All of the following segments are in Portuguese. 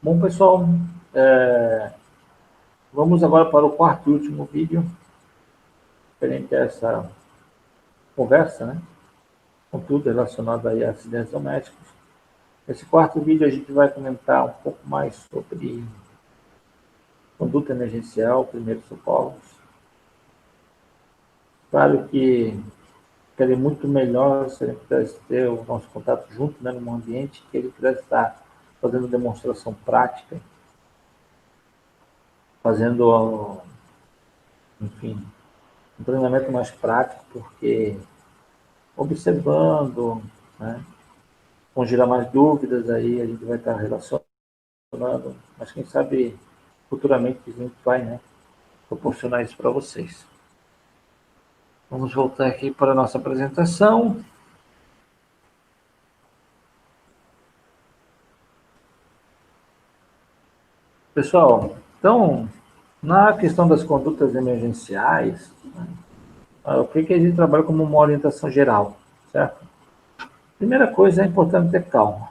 Bom, pessoal, é, vamos agora para o quarto e último vídeo, referente a essa conversa, né? Com tudo relacionado aí a acidentes domésticos. Nesse quarto vídeo a gente vai comentar um pouco mais sobre conduta emergencial, primeiros socorros. Claro que seria muito melhor se ele pudesse ter o nosso contato junto, né, num ambiente que ele pudesse estar fazendo demonstração prática, fazendo, enfim, um treinamento mais prático, porque observando, né, vão gerar mais dúvidas aí, a gente vai estar relacionando, mas quem sabe futuramente a gente vai, né, proporcionar isso para vocês. Vamos voltar aqui para a nossa apresentação. Pessoal, então, na questão das condutas emergenciais, né, o que a gente trabalha como uma orientação geral, certo? Primeira coisa, é importante ter calma.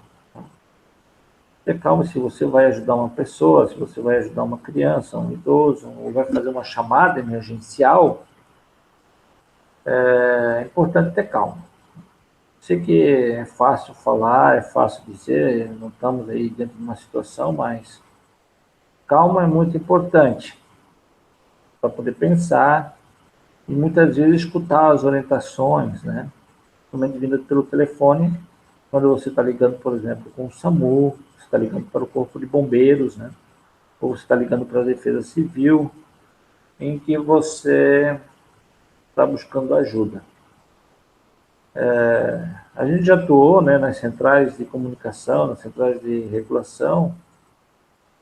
Ter calma se você vai ajudar uma pessoa, se você vai ajudar uma criança, um idoso, ou vai fazer uma chamada emergencial, é importante ter calma. Sei que é fácil falar, é fácil dizer, não estamos aí dentro de uma situação, mas calma é muito importante para poder pensar e muitas vezes escutar as orientações, né? Somente vinda pelo telefone, quando você está ligando, por exemplo, com o SAMU, você está ligando para o Corpo de Bombeiros, né? Ou você está ligando para a Defesa Civil, em que você está buscando ajuda. A gente já atuou, né, nas centrais de comunicação, nas centrais de regulação.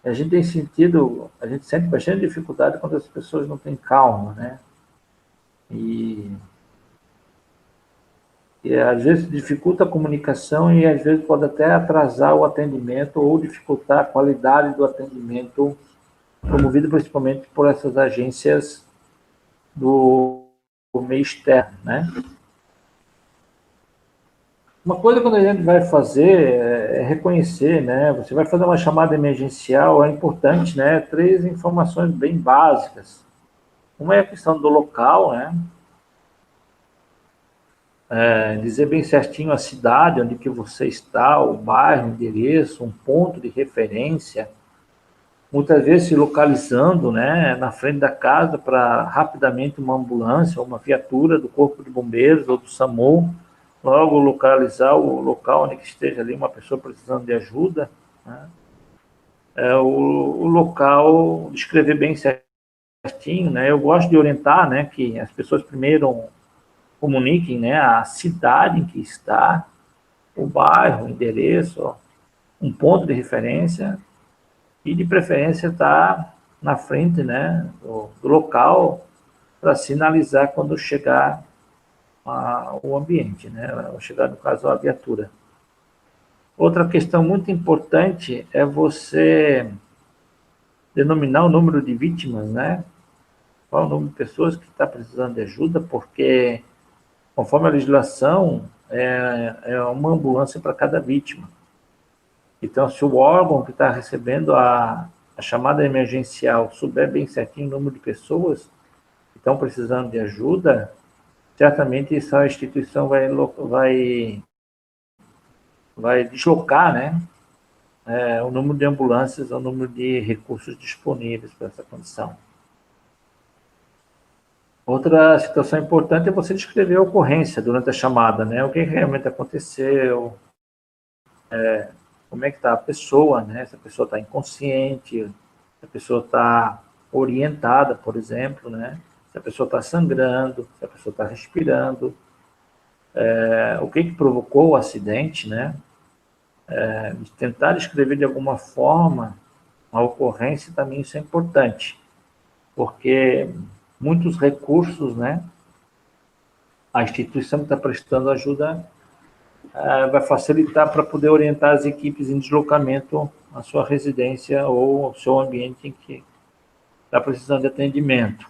A gente tem sentido, a gente sente bastante dificuldade quando as pessoas não têm calma, né? E, e às vezes dificulta a comunicação e às vezes pode até atrasar o atendimento ou dificultar a qualidade do atendimento, promovido principalmente por essas agências do meio externo, né? Uma coisa quando a gente vai fazer é reconhecer, né? Você vai fazer uma chamada emergencial, é importante, né? Três informações bem básicas. Uma é a questão do local, né? Dizer bem certinho a cidade onde que você está, o bairro, o endereço, um ponto de referência. Muitas vezes se localizando, né, na frente da casa para rapidamente uma ambulância ou uma viatura do Corpo de Bombeiros ou do SAMU logo localizar o local onde esteja ali uma pessoa precisando de ajuda, né? O local, descrever bem certinho, né? Eu gosto de orientar, né, que as pessoas primeiro comuniquem, né, a cidade em que está, o bairro, o endereço, um ponto de referência e de preferência estar na frente, né, do local para sinalizar quando chegar o ambiente, né, ao chegar no caso a viatura. Outra questão muito importante é você denominar o número de vítimas, né? Qual o número de pessoas que está precisando de ajuda, porque, conforme a legislação, é uma ambulância para cada vítima. Então, se o órgão que está recebendo a chamada emergencial souber bem certinho o número de pessoas que estão precisando de ajuda, certamente essa instituição vai deslocar, né, o número de ambulâncias, o número de recursos disponíveis para essa condição. Outra situação importante é você descrever a ocorrência durante a chamada, né? O que realmente aconteceu, como é que está a pessoa, né? Se a pessoa está inconsciente, se a pessoa está orientada, por exemplo, né? Se a pessoa está sangrando, se a pessoa está respirando, o que provocou o acidente, né? Tentar descrever de alguma forma a ocorrência também isso é importante, porque muitos recursos, né? A instituição que está prestando ajuda vai facilitar para poder orientar as equipes em deslocamento à sua residência ou ao seu ambiente em que está precisando de atendimento.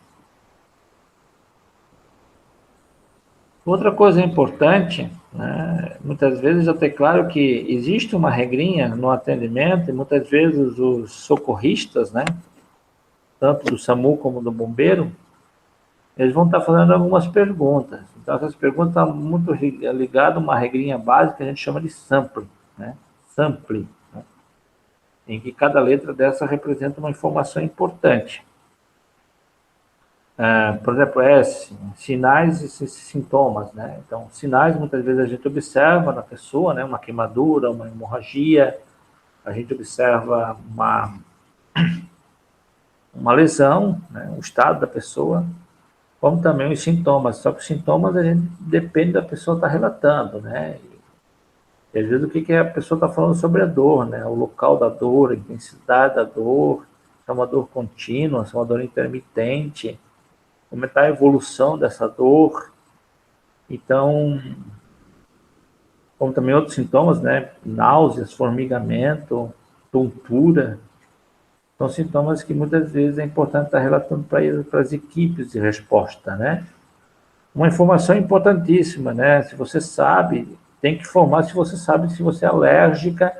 Outra coisa importante, né, muitas vezes eu tenho claro que existe uma regrinha no atendimento e muitas vezes os socorristas, né, tanto do SAMU como do bombeiro, eles vão estar fazendo algumas perguntas. Então, essas perguntas estão muito ligadas a uma regrinha básica que a gente chama de sample, né? Sample, né? Em que cada letra dessa representa uma informação importante. Por exemplo, S, sinais e sintomas, né? Então, sinais muitas vezes a gente observa na pessoa, né? Uma queimadura, uma hemorragia, a gente observa uma lesão, né? O estado da pessoa, como também os sintomas. Só que os sintomas a gente depende da pessoa estar relatando, né? E às vezes o que a pessoa está falando sobre a dor, né? O local da dor, a intensidade da dor, se é uma dor contínua, se é uma dor intermitente, como está a evolução dessa dor. Então, como também outros sintomas, né? Náuseas, formigamento, tontura. São sintomas que muitas vezes é importante estar relatando para as equipes de resposta, né? Uma informação importantíssima, né? Se você sabe, tem que informar se você sabe se você é alérgica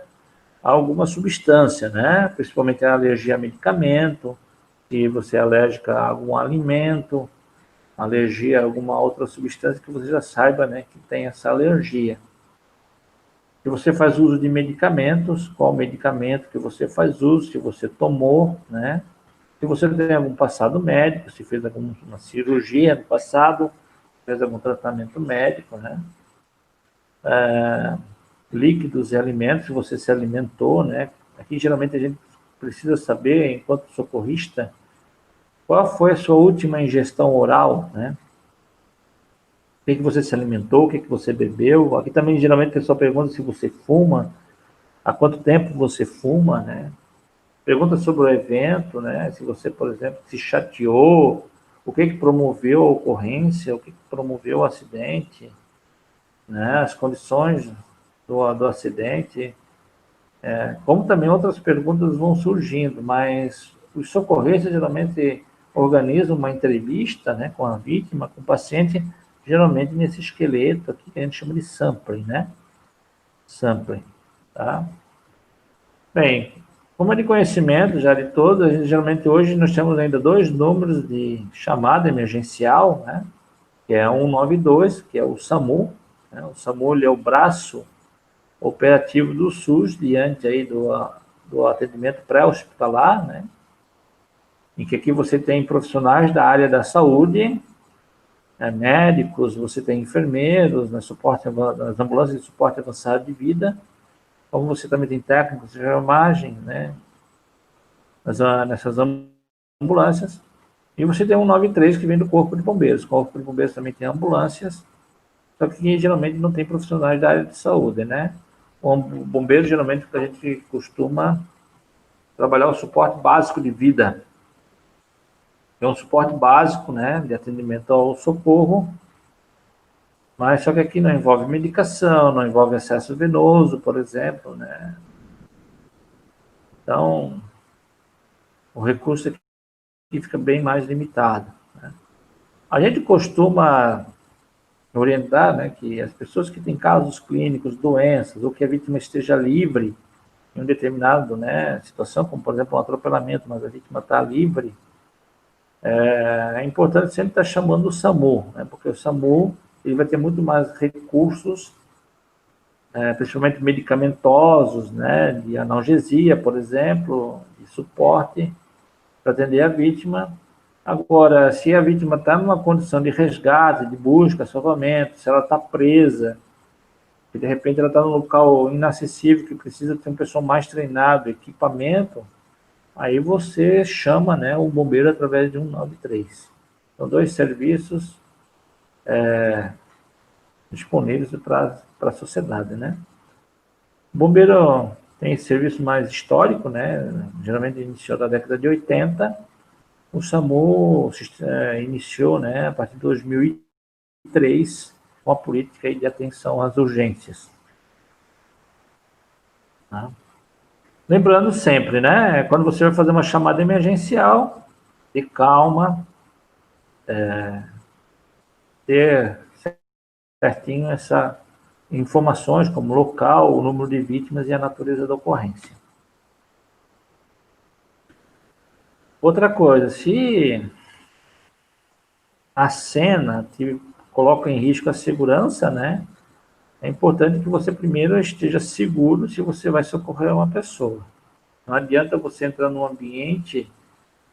a alguma substância, né? Principalmente a alergia a medicamento, se você é alérgica a algum alimento, alergia a alguma outra substância que você já saiba, né, que tem essa alergia. Se você faz uso de medicamentos, qual medicamento que você faz uso, se você tomou, né? Se você tem algum passado médico, se fez alguma cirurgia no passado, fez algum tratamento médico, né? Líquidos e alimentos, se você se alimentou, né? Aqui geralmente a gente precisa saber, enquanto socorrista, qual foi a sua última ingestão oral, né? O que você se alimentou, o que você bebeu. Aqui também geralmente o pessoal pergunta se você fuma, há quanto tempo você fuma, né? Pergunta sobre o evento, né? Se você, por exemplo, se chateou, o que promoveu a ocorrência, o que promoveu o acidente, né? As condições do acidente, como também outras perguntas vão surgindo, mas os socorristas geralmente organizam uma entrevista, né, com a vítima, com o paciente, geralmente nesse esqueleto aqui que a gente chama de sampling, né? Sampling, tá? Bem, como é de conhecimento já de todos, a gente, geralmente hoje nós temos ainda dois números de chamada emergencial, né? Que é 192, que é o SAMU, né? O SAMU ele é o braço operativo do SUS diante aí do atendimento pré-hospitalar, né? Em que aqui você tem profissionais da área da saúde, médicos, você tem enfermeiros, nas ambulâncias de suporte avançado de vida, como você também tem técnicos de enfermagem, né? Nessas ambulâncias. E você tem um 93 que vem do Corpo de Bombeiros. O Corpo de Bombeiros também tem ambulâncias, só que geralmente não tem profissionais da área de saúde, né? O bombeiro, geralmente, a gente costuma trabalhar o suporte básico de vida. É um suporte básico, né, de atendimento ao socorro, mas só que aqui não envolve medicação, não envolve acesso venoso, por exemplo, né? Então, o recurso aqui fica bem mais limitado, né? A gente costuma orientar, né, que as pessoas que têm casos clínicos, doenças, ou que a vítima esteja livre em um determinado, né, situação, como por exemplo um atropelamento, mas a vítima está livre, é importante sempre estar chamando o SAMU, né, porque o SAMU ele vai ter muito mais recursos, principalmente medicamentosos, né, de analgesia, por exemplo, de suporte para atender a vítima. Agora, se a vítima está numa condição de resgate, de busca, salvamento, se ela está presa, que de repente ela está num local inacessível, que precisa ter um pessoal mais treinado, equipamento, aí você chama, né, o bombeiro através de 193. São dois serviços disponíveis para a sociedade, né? O bombeiro tem esse serviço mais histórico, né? Geralmente iniciou da década de 80. O SAMU iniciou, né, a partir de 2003 com a política de atenção às urgências. Tá? Lembrando sempre, né, quando você vai fazer uma chamada emergencial, ter calma, ter certinho essas informações, como local, o número de vítimas e a natureza da ocorrência. Outra coisa, se a cena te coloca em risco a segurança, né? É importante que você primeiro esteja seguro se você vai socorrer uma pessoa. Não adianta você entrar num ambiente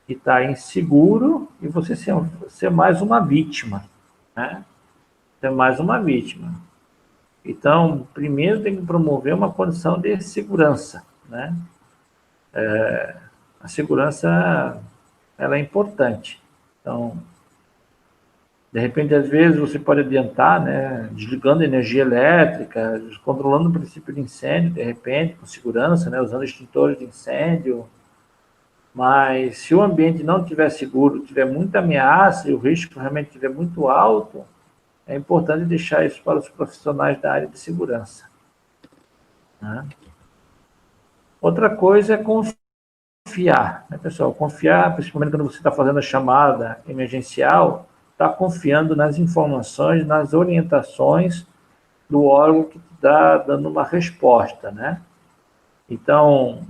que está inseguro e você ser mais uma vítima, né? Ser mais uma vítima. Então, primeiro tem que promover uma condição de segurança, né? A segurança, ela é importante. Então, de repente, às vezes, você pode adiantar, né, desligando a energia elétrica, controlando o princípio de incêndio, de repente, com segurança, né, usando extintores de incêndio. Mas se o ambiente não estiver seguro, tiver muita ameaça e o risco realmente estiver muito alto, é importante deixar isso para os profissionais da área de segurança, né? Outra coisa é confiar, né, pessoal? Confiar, principalmente quando você está fazendo a chamada emergencial, está confiando nas informações, nas orientações do órgão que está dando uma resposta, né? Então,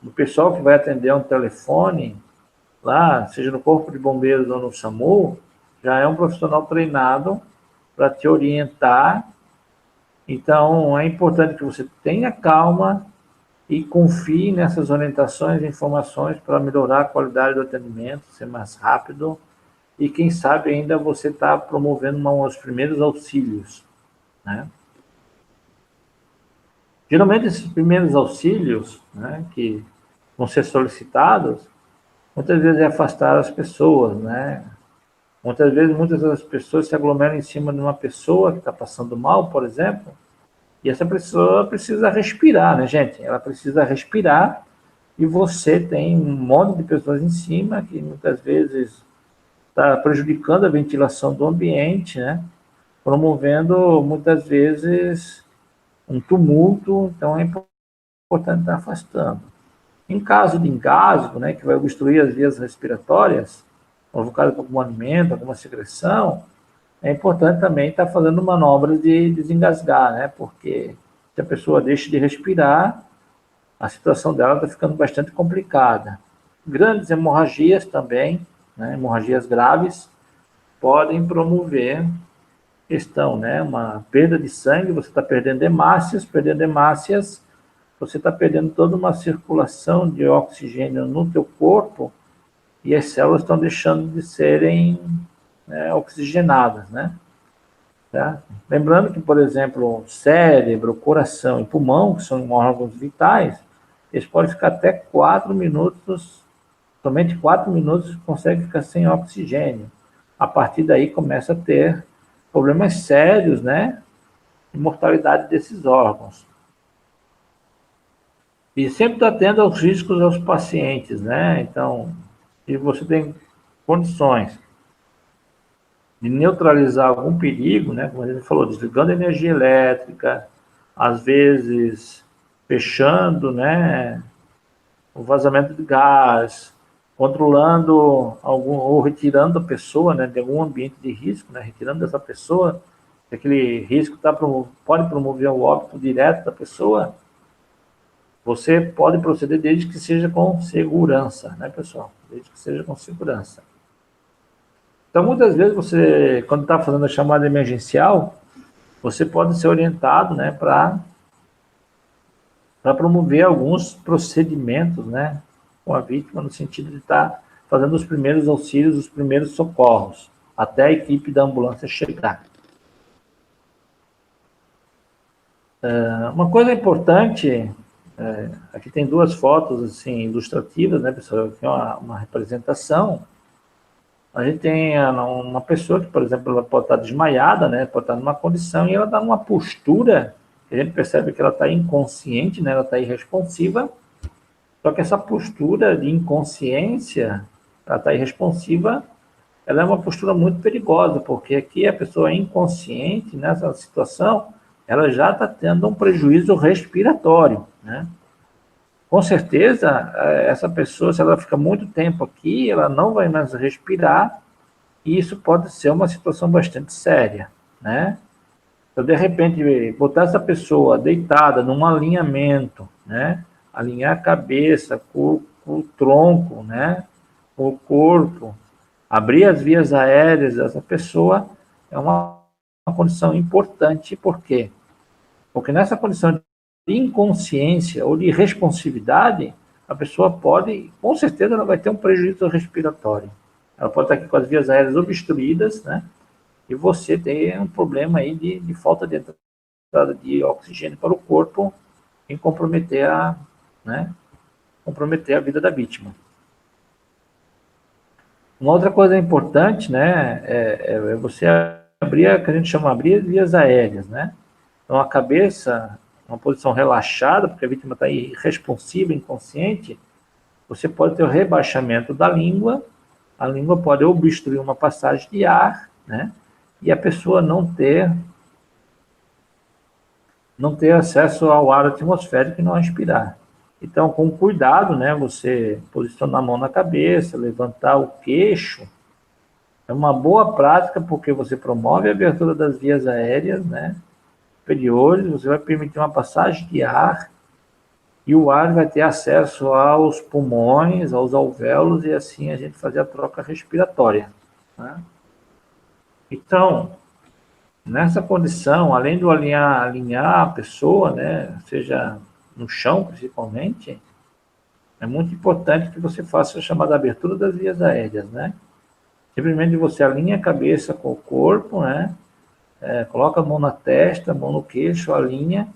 o pessoal que vai atender um telefone, lá, seja no Corpo de Bombeiros ou no SAMU, já é um profissional treinado para te orientar. Então, é importante que você tenha calma e confie nessas orientações e informações para melhorar a qualidade do atendimento, ser mais rápido e, quem sabe, ainda você está promovendo os primeiros auxílios, né? Geralmente, esses primeiros auxílios, né, que vão ser solicitados, muitas vezes é afastar as pessoas, né? Muitas das pessoas se aglomeram em cima de uma pessoa que está passando mal, por exemplo, e essa pessoa precisa respirar, né, gente? Ela precisa respirar e você tem um monte de pessoas em cima que muitas vezes está prejudicando a ventilação do ambiente, né? Promovendo muitas vezes um tumulto, então é importante estar afastando. Em caso de engasgo, né, que vai obstruir as vias respiratórias, provocado por algum alimento, alguma secreção, é importante também estar fazendo manobras de desengasgar, né, porque se a pessoa deixa de respirar, a situação dela está ficando bastante complicada. Grandes hemorragias também, né, hemorragias graves, podem promover questão, né, uma perda de sangue, você está perdendo hemácias, você está perdendo toda uma circulação de oxigênio no teu corpo e as células estão deixando de serem, né, oxigenadas, né? Tá? Lembrando que, por exemplo, cérebro, coração e pulmão, que são órgãos vitais, eles podem ficar até 4 minutos, somente 4 minutos consegue ficar sem oxigênio. A partir daí começa a ter problemas sérios, né, de mortalidade desses órgãos. E sempre está atento aos riscos aos pacientes, né? Então, se você tem condições de neutralizar algum perigo, né? Como a gente falou, desligando a energia elétrica, às vezes fechando, né, o vazamento de gás, controlando algum ou retirando a pessoa, né, de algum ambiente de risco, né, retirando essa pessoa, se aquele risco pode promover o óbito direto da pessoa, você pode proceder desde que seja com segurança, né, pessoal? Desde que seja com segurança. Então, muitas vezes você, quando está fazendo a chamada emergencial, você pode ser orientado, né, para promover alguns procedimentos, né, com a vítima, no sentido de estar fazendo os primeiros auxílios, os primeiros socorros, até a equipe da ambulância chegar. Uma coisa importante, aqui tem duas fotos assim ilustrativas, né, pessoal? Aqui é uma representação. A gente tem uma pessoa que, por exemplo, ela pode estar desmaiada, né, pode estar numa condição e ela está numa postura que a gente percebe que ela está inconsciente, né, ela está irresponsiva. Só que essa postura de inconsciência, ela está irresponsiva, ela é uma postura muito perigosa, porque aqui a pessoa é inconsciente nessa situação, ela já está tendo um prejuízo respiratório, né? Com certeza, essa pessoa, se ela fica muito tempo aqui, ela não vai mais respirar, e isso pode ser uma situação bastante séria, né? Então, de repente, botar essa pessoa deitada num alinhamento, né? Alinhar a cabeça com o tronco, né? Com o corpo, abrir as vias aéreas dessa pessoa é uma condição importante. Por quê? Porque nessa condição de inconsciência ou de irresponsividade, a pessoa pode, com certeza, ela vai ter um prejuízo respiratório. Ela pode estar aqui com as vias aéreas obstruídas, né? E você tem um problema aí de falta de entrada de oxigênio para o corpo e né, comprometer a vida da vítima. Uma outra coisa importante, né, é você abrir, que a gente chama abrir vias aéreas, né? Então a cabeça, uma posição relaxada, porque a vítima está irresponsiva, inconsciente, você pode ter o rebaixamento da língua, a língua pode obstruir uma passagem de ar, né? E a pessoa não ter acesso ao ar atmosférico e não respirar. Então, com cuidado, né, você posicionar a mão na cabeça, levantar o queixo, é uma boa prática porque você promove a abertura das vias aéreas, né, superiores, você vai permitir uma passagem de ar e o ar vai ter acesso aos pulmões, aos alvéolos e assim a gente fazer a troca respiratória, né? Então, nessa condição, além do alinhar a pessoa, né, seja no chão principalmente, é muito importante que você faça a chamada abertura das vias aéreas, né? Simplesmente você alinha a cabeça com o corpo, né? Coloca a mão na testa, a mão no queixo, alinha,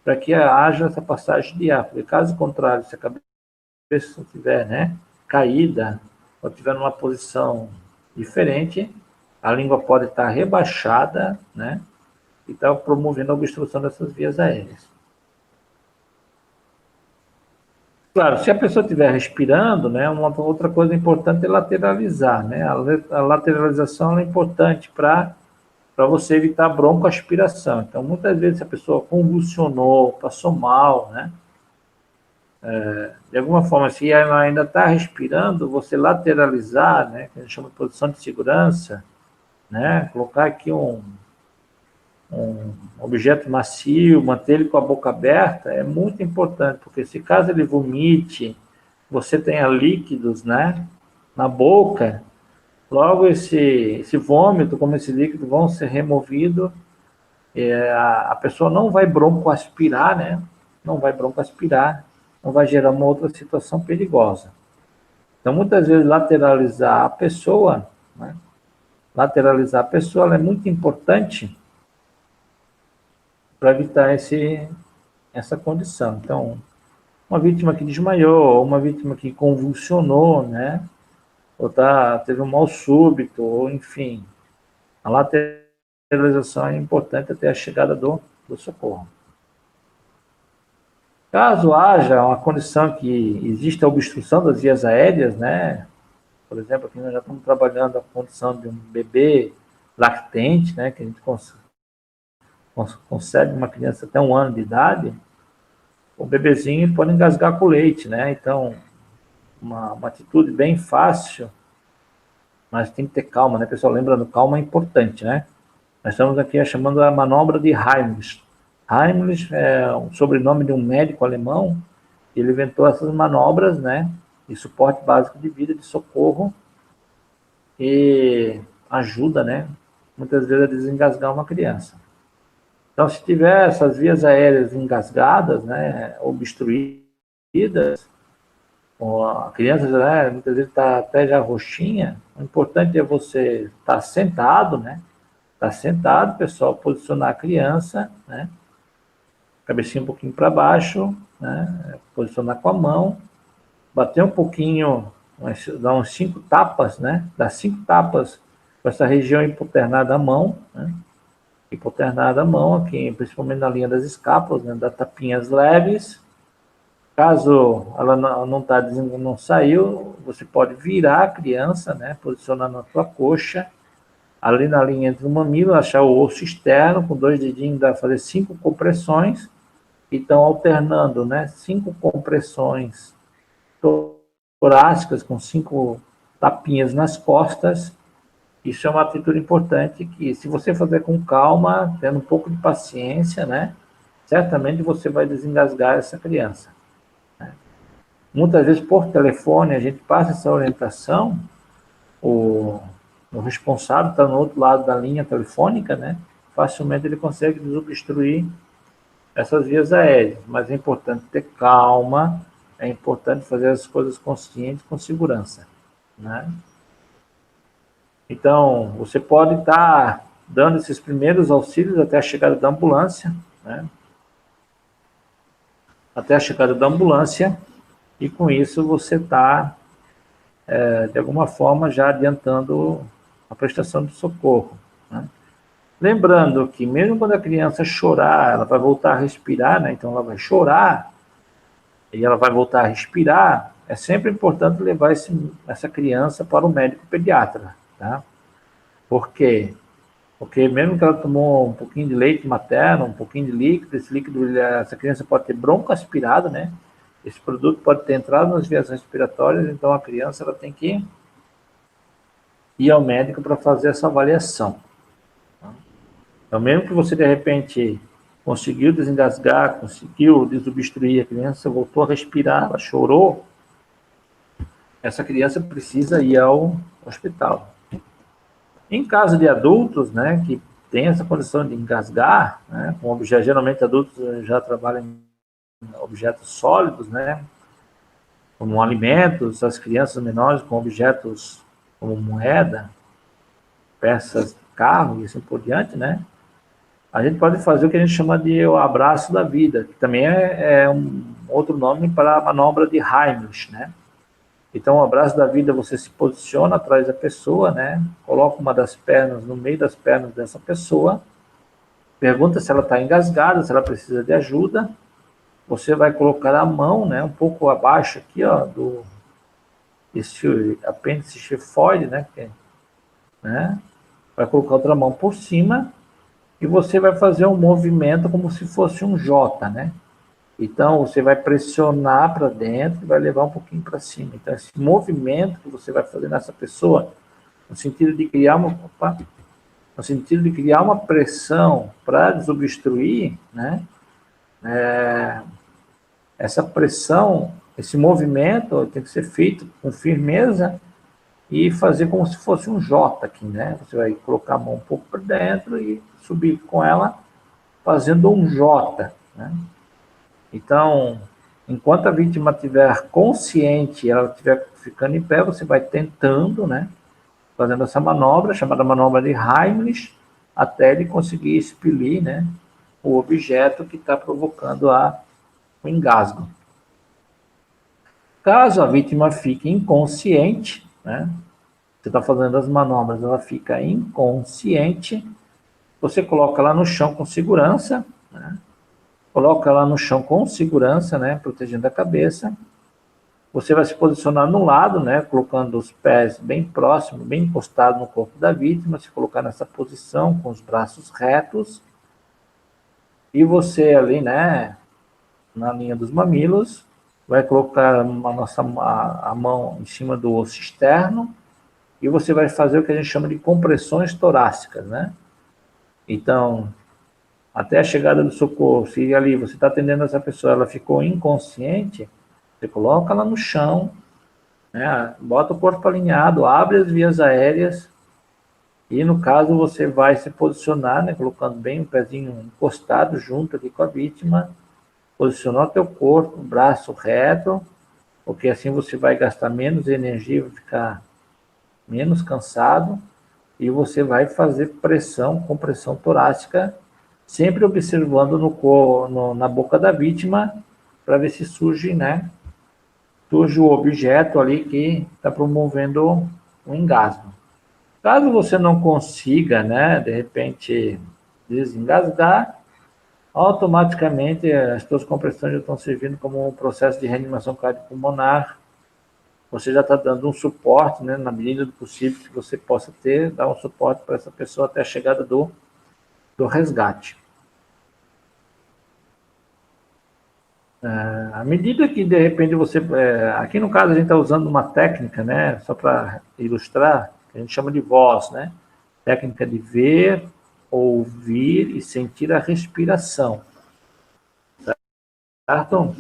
para que haja essa passagem de ar. Porque caso contrário, se a cabeça estiver, né, caída, ou estiver numa posição diferente, a língua pode estar rebaixada, né? E está promovendo a obstrução dessas vias aéreas. Claro, se a pessoa estiver respirando, né, uma outra coisa importante é lateralizar, né? A lateralização é importante para você evitar broncoaspiração. Então, muitas vezes a pessoa convulsionou, passou mal, né? De alguma forma, se ela ainda está respirando, você lateralizar, né, que a gente chama de posição de segurança, né? Colocar aqui um objeto macio, manter ele com a boca aberta, é muito importante, porque se caso ele vomite, você tenha líquidos, né, na boca, logo esse vômito, como esse líquido, vão ser removidos, a pessoa não vai broncoaspirar, né, não vai broncoaspirar, não vai gerar uma outra situação perigosa. Então, muitas vezes, lateralizar a pessoa, né, ela é muito importante para evitar essa condição. Então, uma vítima que desmaiou, uma vítima que convulsionou, né? Ou teve um mal súbito, ou enfim, a lateralização é importante até a chegada do socorro. Caso haja uma condição que exista obstrução das vias aéreas, né? Por exemplo, aqui nós já estamos trabalhando a condição de um bebê lactente, né? Que a gente concede uma criança até 1 ano de idade, o bebezinho pode engasgar com leite, né? Então, uma atitude bem fácil, mas tem que ter calma, né, pessoal? Lembrando, calma é importante, né? Nós estamos aqui chamando a manobra de Heimlich. Heimlich é um sobrenome de um médico alemão, ele inventou essas manobras, né, de suporte básico de vida, de socorro, e ajuda, né, muitas vezes a desengasgar uma criança. Então, se tiver essas vias aéreas engasgadas, né, obstruídas, a criança, né, muitas vezes está até já roxinha, o importante é você estar sentado, né? Estar sentado, pessoal, posicionar a criança, né? Cabecinha um pouquinho para baixo, né? Posicionar com a mão, bater um pouquinho, dar uns 5 tapas, né? Dar 5 tapas com essa região hipoternada da mão, né? Hipoternada a mão aqui, principalmente na linha das escápulas, né? Dar tapinhas leves. Caso ela não saiu, você pode virar a criança, né? Posicionar na sua coxa, ali na linha entre o mamilo, achar o osso externo, com 2 dedinhos, dá fazer 5 compressões, então alternando, né? 5 compressões torácicas com 5 tapinhas nas costas, Isso é uma atitude importante que, se você fazer com calma, tendo um pouco de paciência, né, certamente você vai desengasgar essa criança. Muitas vezes, por telefone, a gente passa essa orientação, o, o responsável está no outro lado da linha telefônica, né, facilmente ele consegue desobstruir essas vias aéreas, mas é importante ter calma, é importante fazer as coisas conscientes, com segurança, né? Então, você pode estar dando esses primeiros auxílios até a chegada da ambulância, né? Até a chegada da ambulância, e com isso você está, de alguma forma, já adiantando a prestação de socorro, né? Lembrando que mesmo quando a criança chorar, ela vai voltar a respirar, né? Então ela vai chorar e ela vai voltar a respirar, é sempre importante levar essa criança para o médico pediatra, tá? Por quê? Porque mesmo que ela tomou um pouquinho de leite materno, um pouquinho de líquido, esse líquido, essa criança pode ter broncoaspirado, né? Esse produto pode ter entrado nas vias respiratórias, então a criança ela tem que ir ao médico para fazer essa avaliação. Então, mesmo que você de repente conseguiu desengasgar, conseguiu desobstruir a criança, voltou a respirar, ela chorou, essa criança precisa ir ao hospital. Em caso de adultos, né, que tem essa condição de engasgar, né, com objetos, geralmente adultos já trabalham em objetos sólidos, né, como alimentos, as crianças menores com objetos como moeda, peças de carro e assim por diante, né, a gente pode fazer o que a gente chama de o abraço da vida, que também é um outro nome para a manobra de Heimlich, né. Então, o abraço da vida, você se posiciona atrás da pessoa, né? Coloca uma das pernas no meio das pernas dessa pessoa, pergunta se ela está engasgada, se ela precisa de ajuda. Você vai colocar a mão, né, um pouco abaixo aqui, ó, do esse apêndice tifoide, né? Vai colocar outra mão por cima e você vai fazer um movimento como se fosse um J, né? Então, você vai pressionar para dentro e vai levar um pouquinho para cima. Então, esse movimento que você vai fazer nessa pessoa, no sentido de criar no sentido de criar uma pressão para desobstruir, né? Essa pressão, esse movimento tem que ser feito com firmeza e fazer como se fosse um J aqui, né? Você vai colocar a mão um pouco para dentro e subir com ela, fazendo um J, né? Então, enquanto a vítima estiver consciente, ela estiver ficando em pé, você vai tentando, né, fazendo essa manobra, chamada manobra de Heimlich, até ele conseguir expelir, né, o objeto que está provocando o engasgo. Caso a vítima fique inconsciente, né, você está fazendo as manobras, ela fica inconsciente, você coloca ela no chão com segurança, né, coloca ela no chão com segurança, né, protegendo a cabeça. Você vai se posicionar no lado, né, colocando os pés bem próximos, bem encostados no corpo da vítima, se colocar nessa posição com os braços retos. E você ali, né, na linha dos mamilos, vai colocar a mão em cima do osso externo e você vai fazer o que a gente chama de compressões torácicas, né? Então, até a chegada do socorro, se ali você está atendendo essa pessoa, ela ficou inconsciente, você coloca ela no chão, né, bota o corpo alinhado, abre as vias aéreas e, no caso, você vai se posicionar, né, colocando bem o pezinho encostado junto aqui com a vítima, posicionar o teu corpo, braço reto, porque assim você vai gastar menos energia, vai ficar menos cansado e você vai fazer pressão, compressão torácica, sempre observando na boca da vítima para ver se surge, né, surge o objeto ali que está promovendo o engasgo. Caso você não consiga, né, de repente, desengasgar, automaticamente as suas compressões já estão servindo como um processo de reanimação cardiopulmonar. Você já está dando um suporte, né, na medida do possível que você possa ter, dar um suporte para essa pessoa até a chegada do resgate. À medida que, de repente, aqui no caso a gente está usando uma técnica, né, só para ilustrar, que a gente chama de voz, né? Técnica de ver, ouvir e sentir a respiração, certo?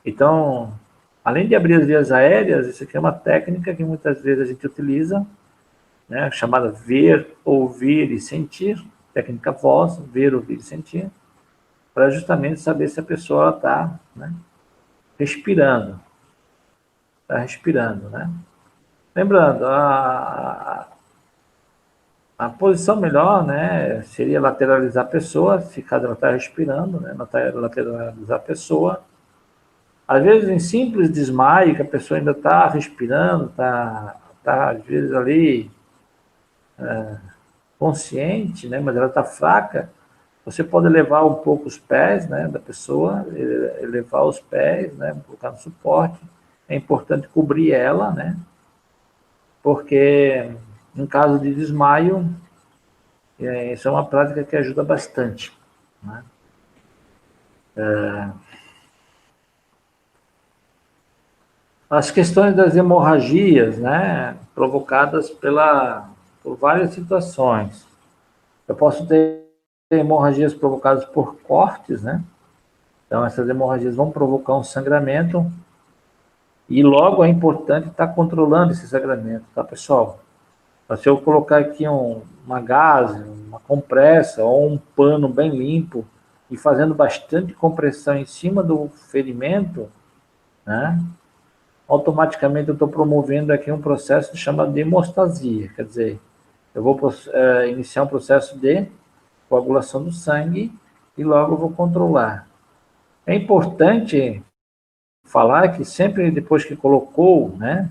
Então, além de abrir as vias aéreas, isso aqui é uma técnica que muitas vezes a gente utiliza, né, chamada ver, ouvir e sentir, técnica voz, ver, ouvir e sentir, para justamente saber se a pessoa está, né, respirando. Está respirando, né? Lembrando, a posição melhor, né, seria lateralizar a pessoa, se caso ela está respirando, né, lateralizar a pessoa. Às vezes, em simples desmaio, que a pessoa ainda está respirando, está, às vezes, ali consciente, né, mas ela está fraca, você pode elevar um pouco os pés, né, da pessoa, elevar os pés, né, colocar no suporte. É importante cobrir ela, né, porque em caso de desmaio, isso é uma prática que ajuda bastante, né? As questões das hemorragias, né, provocadas por várias situações. Eu posso ter hemorragias provocadas por cortes, né? Então, essas hemorragias vão provocar um sangramento e logo é importante estar controlando esse sangramento, tá, pessoal? Se eu colocar aqui uma gaze, uma compressa ou um pano bem limpo e fazendo bastante compressão em cima do ferimento, né, automaticamente eu estou promovendo aqui um processo chamado de hemostasia, quer dizer, eu vou iniciar um processo de coagulação do sangue e logo eu vou controlar. É importante falar que sempre depois que colocou, né,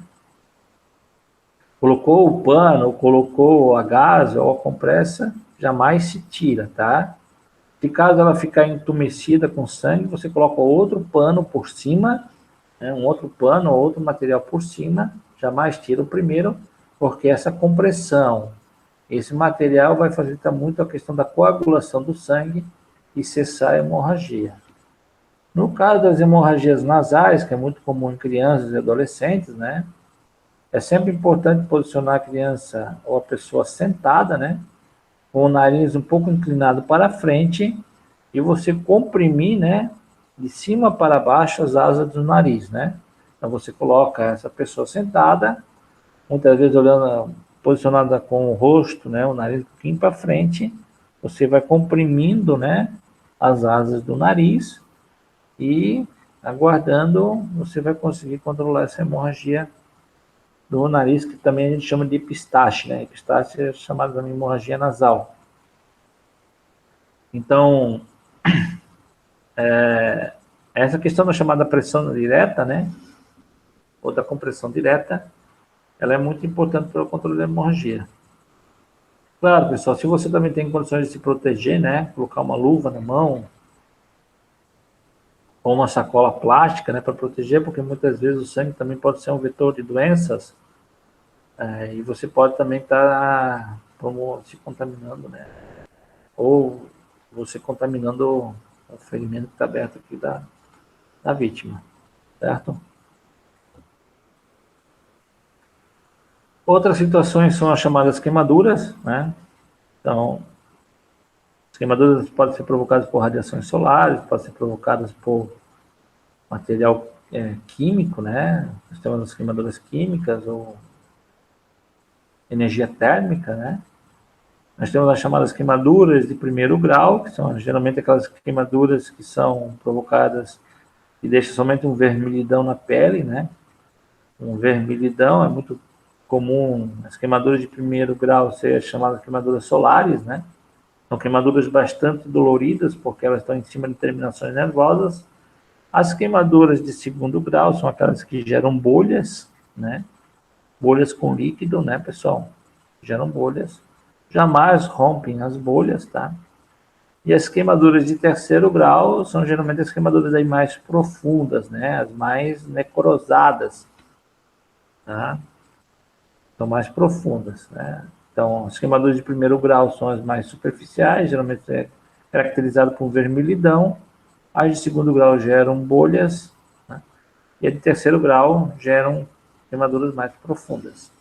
colocou o pano, colocou a gás ou a compressa, jamais se tira, tá? Se caso ela ficar entumecida com sangue, você coloca outro pano por cima, né, um outro pano ou outro material por cima, jamais tira o primeiro, porque essa compressão, esse material vai facilitar muito a questão da coagulação do sangue e cessar a hemorragia. No caso das hemorragias nasais, que é muito comum em crianças e adolescentes, né, é sempre importante posicionar a criança ou a pessoa sentada, né, com o nariz um pouco inclinado para frente e você comprimir, né, de cima para baixo as asas do nariz, né? Então você coloca essa pessoa sentada, muitas vezes olhando, posicionada com o rosto, né, o nariz um pouquinho para frente, você vai comprimindo, né, as asas do nariz e aguardando, você vai conseguir controlar essa hemorragia do nariz, que também a gente chama de epistaxe, né? Epistaxe é chamada de hemorragia nasal. Então, essa questão da chamada pressão direta, né? Ou da compressão direta, ela é muito importante para o controle da hemorragia. Claro, pessoal, se você também tem condições de se proteger, né? Colocar uma luva na mão, ou uma sacola plástica, né? Para proteger, porque muitas vezes o sangue também pode ser um vetor de doenças, e você pode também estar se contaminando, né? Ou você contaminando o ferimento que está aberto aqui da vítima, certo? Outras situações são as chamadas queimaduras, né? Então, as queimaduras podem ser provocadas por radiações solares, podem ser provocadas por material químico, né? Nós temos as queimaduras químicas ou energia térmica, né? Nós temos as chamadas queimaduras de primeiro grau, que são geralmente aquelas queimaduras que são provocadas e deixam somente um vermelhidão na pele, né? Um vermelhidão é muito comum, as queimaduras de primeiro grau ser chamadas queimaduras solares, né? São queimaduras bastante doloridas, porque elas estão em cima de terminações nervosas. As queimaduras de segundo grau são aquelas que geram bolhas, né? Bolhas com líquido, né, pessoal? Geram bolhas. Jamais rompem as bolhas, tá? E as queimaduras de terceiro grau são geralmente as queimaduras aí mais profundas, né? As mais necrosadas, tá? São mais profundas, né? Então, as queimaduras de primeiro grau são as mais superficiais, geralmente é caracterizado por vermelhidão. As de segundo grau geram bolhas, né? E as de terceiro grau geram queimaduras mais profundas.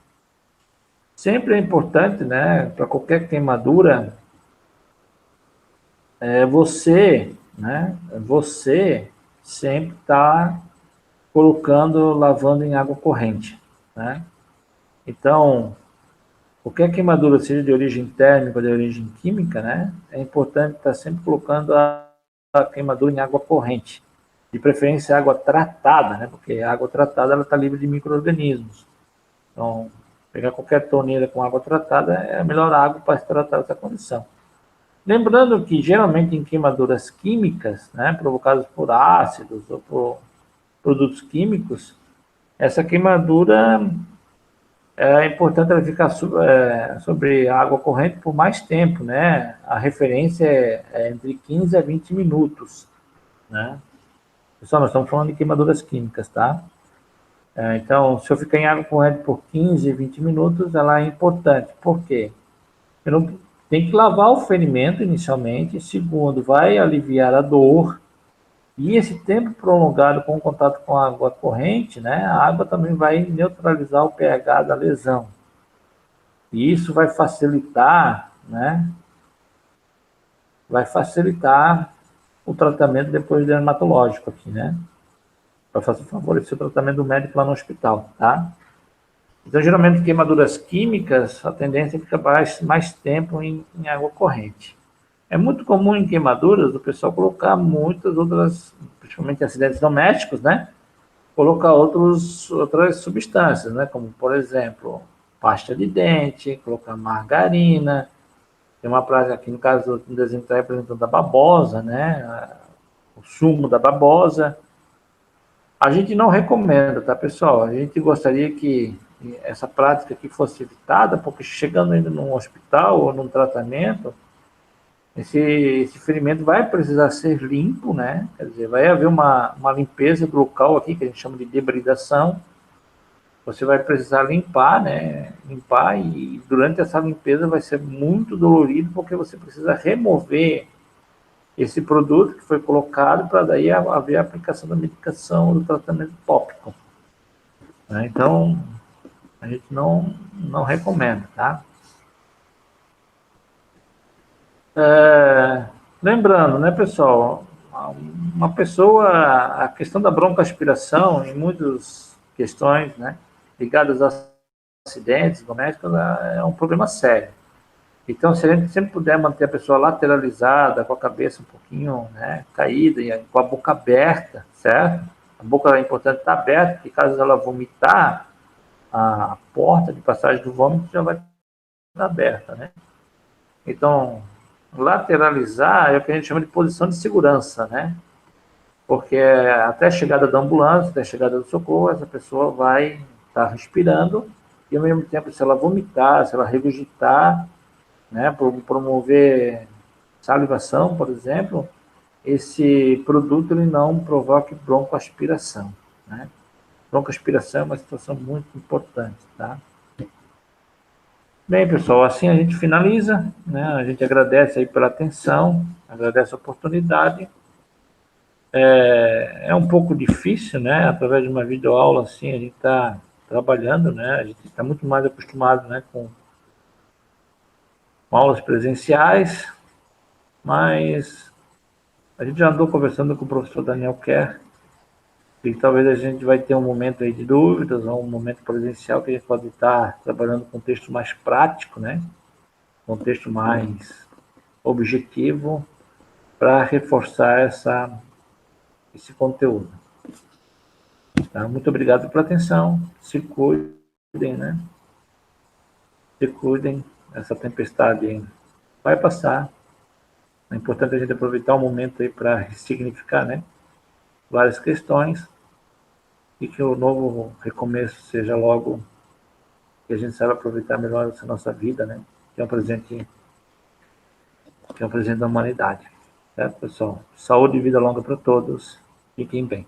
Sempre é importante, né, para qualquer queimadura, você sempre está colocando, lavando em água corrente, né? Então, qualquer queimadura, seja de origem térmica ou de origem química, né, é importante estar sempre colocando a queimadura em água corrente, de preferência água tratada, né, porque a água tratada ela está livre de micro-organismos. Então, pegar qualquer torneira com água tratada é a melhor água para se tratar essa condição. Lembrando que geralmente em queimaduras químicas, né, provocadas por ácidos ou por produtos químicos, essa queimadura é importante ela ficar sobre água corrente por mais tempo, né? A referência é entre 15 a 20 minutos, né? Pessoal, nós estamos falando de queimaduras químicas, tá? Então, se eu ficar em água corrente por 15, 20 minutos, ela é importante. Por quê? Eu não, tem que lavar o ferimento inicialmente. Segundo, vai aliviar a dor. E esse tempo prolongado com o contato com a água corrente, né? A água também vai neutralizar o pH da lesão. E isso vai facilitar, né? Vai facilitar o tratamento depois do dermatológico aqui, né? Vai favorecer o tratamento do médico lá no hospital, tá? Então, geralmente, queimaduras químicas, a tendência é ficar mais tempo em água corrente. É muito comum em queimaduras o pessoal colocar muitas outras, principalmente acidentes domésticos, né? Colocar outras substâncias, né? Como, por exemplo, pasta de dente, colocar margarina. Tem uma prática aqui, no caso do desenho está representando a babosa, né? O sumo da babosa. A gente não recomenda, tá, pessoal? A gente gostaria que essa prática aqui fosse evitada, porque chegando ainda num hospital ou num tratamento, esse ferimento vai precisar ser limpo, né? Quer dizer, vai haver uma limpeza do local aqui, que a gente chama de debridação. Você vai precisar limpar, né? Limpar e durante essa limpeza vai ser muito dolorido, porque você precisa remover esse produto que foi colocado para daí haver a aplicação da medicação, do tratamento tópico, né? Então, a gente não recomenda, tá? Lembrando, né, pessoal, uma pessoa, a questão da broncoaspiração, em muitas questões, né, ligadas a acidentes domésticos, é um problema sério. Então, se a gente sempre puder manter a pessoa lateralizada, com a cabeça um pouquinho, né, caída, e com a boca aberta, certo? A boca é importante estar aberta, porque caso ela vomitar, a porta de passagem do vômito já vai estar aberta, né? Então, lateralizar é o que a gente chama de posição de segurança, né? Porque até a chegada da ambulância, até a chegada do socorro, essa pessoa vai estar respirando e, ao mesmo tempo, se ela vomitar, se ela regurgitar, né, promover salivação, por exemplo, esse produto ele não provoca broncoaspiração, né? Broncoaspiração é uma situação muito importante, tá? Bem, pessoal, assim a gente finaliza, né? A gente agradece aí pela atenção, agradece a oportunidade. É um pouco difícil, né? Através de uma videoaula assim, a gente está trabalhando, né? A gente está muito mais acostumado, né, com aulas presenciais, mas a gente já andou conversando com o professor Daniel Kerr, e talvez a gente vai ter um momento aí de dúvidas, ou um momento presencial que a gente pode estar trabalhando com um texto mais prático, né? Um texto mais objetivo para reforçar esse conteúdo. Tá? Muito obrigado pela atenção. Se cuidem, né? Se cuidem. Essa tempestade vai passar. É importante a gente aproveitar o momento aí para ressignificar, né, várias questões e que o novo recomeço seja logo que a gente saiba aproveitar melhor essa nossa vida, né? Que é um presente da humanidade. Certo, pessoal? Saúde e vida longa para todos. Fiquem bem.